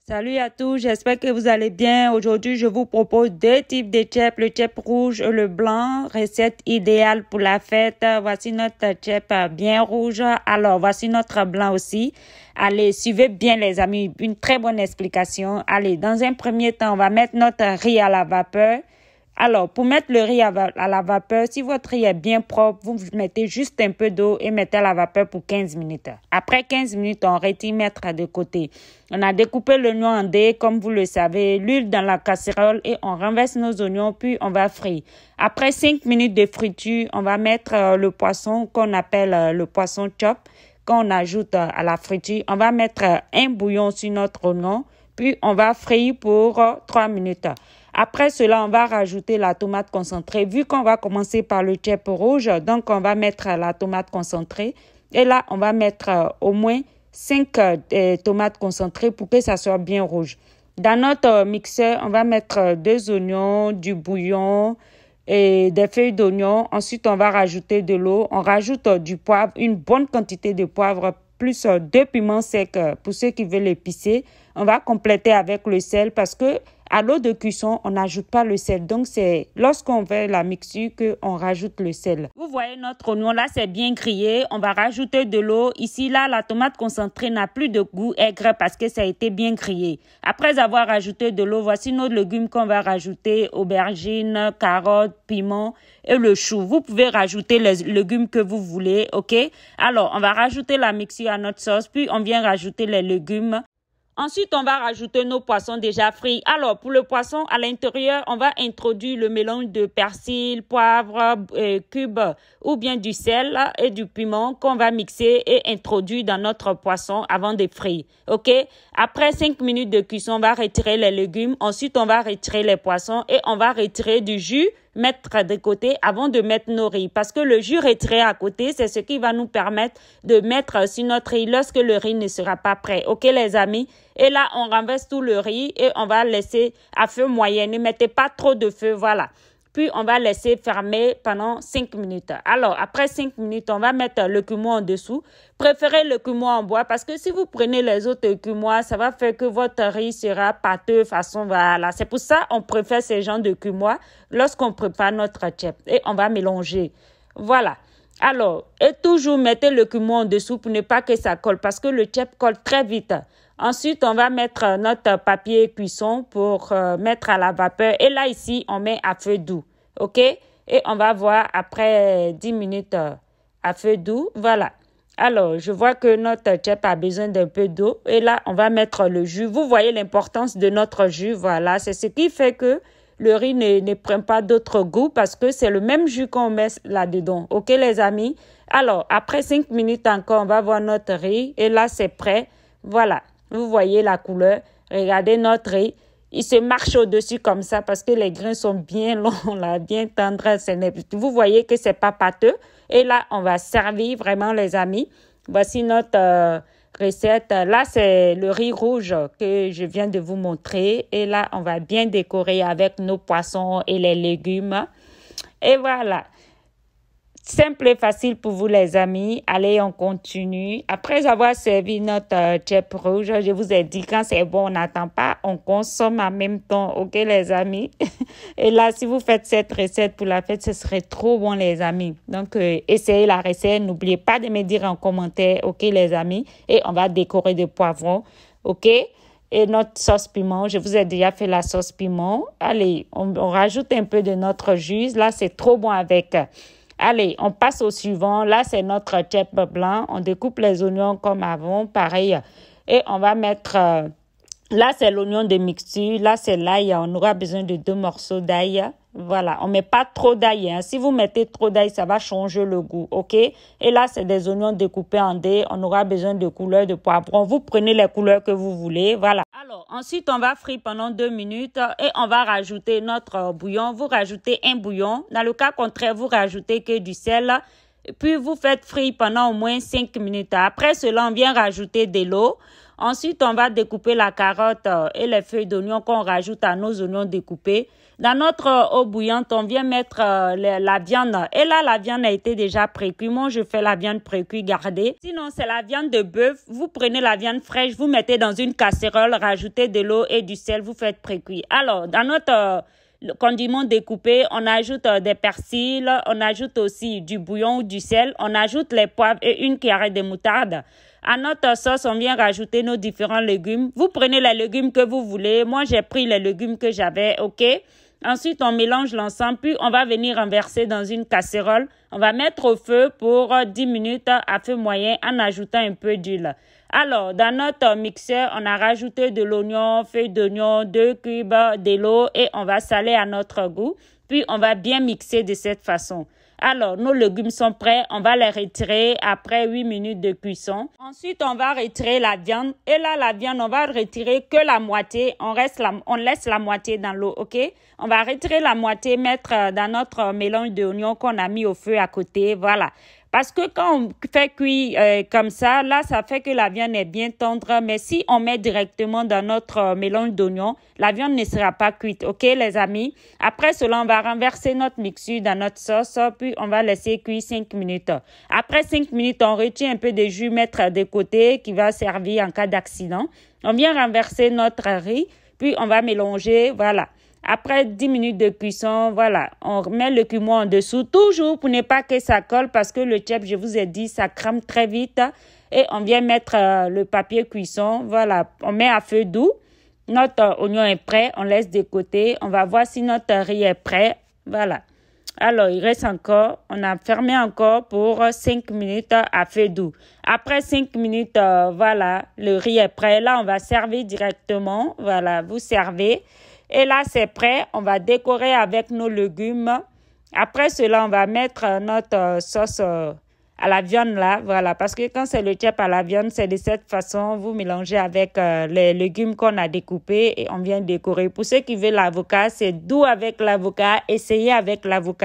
Salut à tous, j'espère que vous allez bien. Aujourd'hui, je vous propose deux types de chèpes, le chèpe rouge et le blanc. Recette idéale pour la fête. Voici notre chèpe bien rouge. Alors, voici notre blanc aussi. Allez, suivez bien les amis, une très bonne explication. Allez, dans un premier temps, on va mettre notre riz à la vapeur. Alors, pour mettre le riz à la vapeur, si votre riz est bien propre, vous mettez juste un peu d'eau et mettez à la vapeur pour 15 minutes. Après 15 minutes, on retire mettre de côté. On a découpé l'oignon en dés, comme vous le savez, l'huile dans la casserole et on renverse nos oignons, puis on va frire. Après 5 minutes de friture, on va mettre le poisson qu'on appelle le poisson chop. Quand on ajoute à la friture, on va mettre un bouillon sur notre oignon, puis on va frire pour 3 minutes. Après cela, on va rajouter la tomate concentrée. Vu qu'on va commencer par le chèpe rouge, donc on va mettre la tomate concentrée. Et là, on va mettre au moins 5 tomates concentrées pour que ça soit bien rouge. Dans notre mixeur, on va mettre 2 oignons, du bouillon et des feuilles d'oignon. Ensuite, on va rajouter de l'eau. On rajoute du poivre, une bonne quantité de poivre, plus 2 piments secs pour ceux qui veulent épicer. On va compléter avec le sel parce que à l'eau de cuisson, on n'ajoute pas le sel. Donc, c'est lorsqu'on fait la mixture qu'on rajoute le sel. Vous voyez notre oignon, là, c'est bien grillé. On va rajouter de l'eau. Ici, là, la tomate concentrée n'a plus de goût aigre parce que ça a été bien grillé. Après avoir rajouté de l'eau, voici nos légumes qu'on va rajouter. Aubergines, carottes, piments et le chou. Vous pouvez rajouter les légumes que vous voulez, ok? Alors, on va rajouter la mixture à notre sauce, puis on vient rajouter les légumes. Ensuite, on va rajouter nos poissons déjà frits. Alors, pour le poisson, à l'intérieur, on va introduire le mélange de persil, poivre, cube ou bien du sel et du piment qu'on va mixer et introduire dans notre poisson avant de frire. OK? Après 5 minutes de cuisson, on va retirer les légumes. Ensuite, on va retirer les poissons et on va retirer du jus, mettre de côté avant de mettre nos riz. Parce que le jus retiré à côté, c'est ce qui va nous permettre de mettre sur notre riz lorsque le riz ne sera pas prêt. OK, les amis? Et là, on renverse tout le riz et on va laisser à feu moyen. Ne mettez pas trop de feu, voilà. Puis, on va laisser fermer pendant 5 minutes. Alors, après 5 minutes, on va mettre le cumin en dessous. Préférez le cumin en bois parce que si vous prenez les autres cumois, ça va faire que votre riz sera pâteux façon, voilà. C'est pour ça qu'on préfère ces genres de cumois lorsqu'on prépare notre chèpe. Et on va mélanger. Voilà. Alors, et toujours mettez le cumin en dessous pour ne pas que ça colle parce que le chèpe colle très vite. Ensuite, on va mettre notre papier cuisson pour mettre à la vapeur. Et là, ici, on met à feu doux. OK? Et on va voir après 10 minutes à feu doux. Voilà. Alors, je vois que notre chèpe a besoin d'un peu d'eau. Et là, on va mettre le jus. Vous voyez l'importance de notre jus. Voilà. C'est ce qui fait que le riz ne prend pas d'autre goût parce que c'est le même jus qu'on met là-dedans. OK, les amis? Alors, après 5 minutes encore, on va voir notre riz. Et là, c'est prêt. Voilà. Vous voyez la couleur. Regardez notre riz. Il se marche au-dessus comme ça parce que les grains sont bien longs, là, bien tendres. Vous voyez que c'est pas pâteux. Et là, on va servir vraiment, les amis. Voici notre recette. Là, c'est le riz rouge que je viens de vous montrer. Et là, on va bien décorer avec nos poissons et les légumes. Et voilà. Simple et facile pour vous, les amis. Allez, on continue. Après avoir servi notre chèpe rouge, je vous ai dit, quand c'est bon, on n'attend pas, on consomme en même temps. OK, les amis? Et là, si vous faites cette recette pour la fête, ce serait trop bon, les amis. Donc, essayez la recette. N'oubliez pas de me dire en commentaire, OK, les amis? Et on va décorer de poivrons. OK? Et notre sauce piment, je vous ai déjà fait la sauce piment. Allez, on rajoute un peu de notre jus. Là, c'est trop bon avec... Allez, on passe au suivant. Là, c'est notre chèpe blanc. On découpe les oignons comme avant, pareil. Et on va mettre... là, c'est l'oignon de mixture. Là, c'est l'ail. On aura besoin de 2 morceaux d'ail. Voilà, on met pas trop d'ail. Hein. Si vous mettez trop d'ail, ça va changer le goût, OK? Et là, c'est des oignons découpés en dés. On aura besoin de couleurs de poivron. Vous prenez les couleurs que vous voulez, voilà. Alors, ensuite, on va frire pendant 2 minutes et on va rajouter notre bouillon. Vous rajoutez un bouillon. Dans le cas contraire, vous rajoutez que du sel. Puis, vous faites frire pendant au moins 5 minutes. Après cela, on vient rajouter de l'eau. Ensuite, on va découper la carotte et les feuilles d'oignon qu'on rajoute à nos oignons découpés. Dans notre eau bouillante, on vient mettre la viande. Et là, la viande a été déjà pré-cuite. Moi, je fais la viande pré-cuite gardée. Sinon, c'est la viande de bœuf. Vous prenez la viande fraîche, vous mettez dans une casserole, rajoutez de l'eau et du sel, vous faites pré-cuire. Alors, dans notre condiment découpé, on ajoute des persils, on ajoute aussi du bouillon ou du sel, on ajoute les poivres et une cuillerée de moutarde. À notre sauce, on vient rajouter nos différents légumes. Vous prenez les légumes que vous voulez. Moi, j'ai pris les légumes que j'avais, ok? Ensuite, on mélange l'ensemble, puis on va venir renverser dans une casserole. On va mettre au feu pour 10 minutes à feu moyen en ajoutant un peu d'huile. Alors, dans notre mixeur, on a rajouté de l'oignon, feuilles d'oignon, 2 cubes de l'eau et on va saler à notre goût. Puis, on va bien mixer de cette façon. Alors, nos légumes sont prêts. On va les retirer après 8 minutes de cuisson. Ensuite, on va retirer la viande. Et là, la viande, on va retirer que la moitié. On laisse la moitié dans l'eau, ok? On va retirer la moitié, mettre dans notre mélange d'oignons qu'on a mis au feu à côté. Voilà. Parce que quand on fait cuire comme ça, là, ça fait que la viande est bien tendre. Mais si on met directement dans notre mélange d'oignons, la viande ne sera pas cuite. OK, les amis? Après cela, on va renverser notre mixture dans notre sauce, puis on va laisser cuire 5 minutes. Après 5 minutes, on retire un peu de jus, mettre de côté, qui va servir en cas d'accident. On vient renverser notre riz, puis on va mélanger, voilà. Après 10 minutes de cuisson, voilà, on remet le cumin en dessous, toujours pour ne pas que ça colle parce que le chep, je vous ai dit, ça crame très vite. Et on vient mettre le papier cuisson, voilà, on met à feu doux. Notre oignon est prêt, on laisse de côté. On va voir si notre riz est prêt, voilà. Alors, il reste encore, on a fermé encore pour 5 minutes à feu doux. Après 5 minutes, voilà, le riz est prêt. Là, on va servir directement, voilà, vous servez. Et là, c'est prêt. On va décorer avec nos légumes. Après cela, on va mettre notre sauce à la viande là. Voilà, parce que quand c'est le chep à la viande, c'est de cette façon. Vous mélangez avec les légumes qu'on a découpés et on vient décorer. Pour ceux qui veulent l'avocat, c'est doux avec l'avocat. Essayez avec l'avocat.